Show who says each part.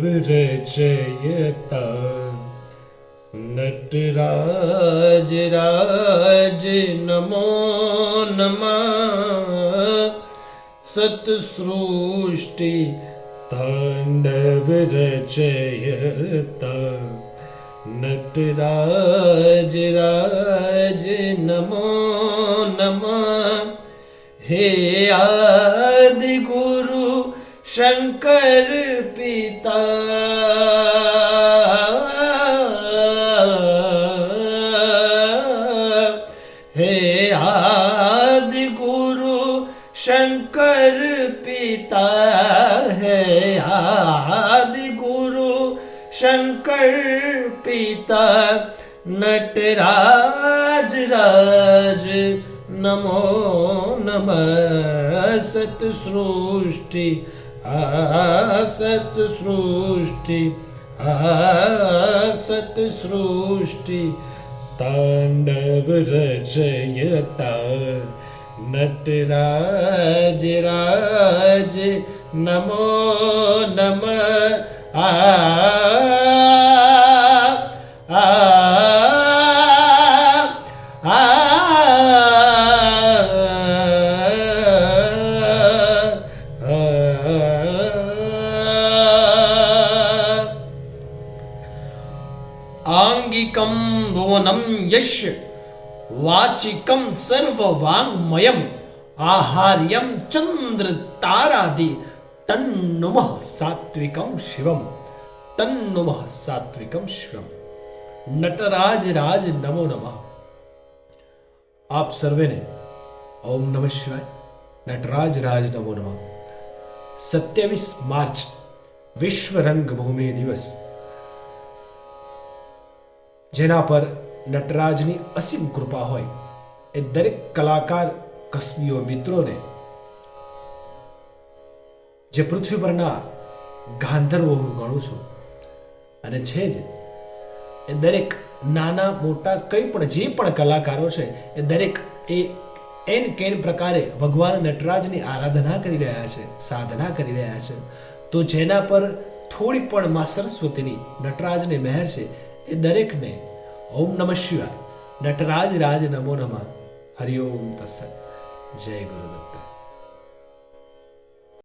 Speaker 1: रचयता नटराज राज नमो नमः सत्सृष्टि तांडव रचयता नटराज राज नमो नमः हे आदि गुरु शंकर पिता हे आदि गुरु शंकर पिता है आदि गुरु शंकर पिता नटराज राज नमो नमः सत्सृष्टि सत्सृष्टि सत्सृष्टि तांडव रचयता नटराज राज नमो नमः आंगिकं भुवनं यश वाचिकं सर्ववाङ्मयम् आहार्यं चंद्र तारादि तन्नुमः सात्विकं शिवम तन्नुमः सात्विकं शिवम नटराज राज नमो नमः। आप सर्वे ने ओम नमः शिवाय नटराज राज नमो नमः 27 मार्च विश्व रंगभूमि दिवस જેના પર નટરાજની અસીમ કૃપા હોય એ દરેક કલાકાર કસબીઓ મિત્રોને જે પૃથ્વી પરના ગાંધર્વો હું ગણું છું અને છે જ એ દરેક નાના મોટા કંઈ પણ જે પણ કલાકારો છે એ દરેક એ એન કેન પ્રકારે ભગવાન નટરાજની આરાધના કરી રહ્યા છે સાધના કરી રહ્યા છે તો જેના પર થોડી પણ માં સરસ્વતીની નટરાજને મહેર છે એ દરેકને ઓમ નમઃ શિવાય નટરાજ રાજ નમો નમઃ હરિ ઓમ તત્સત જય ગુરુદત્ત।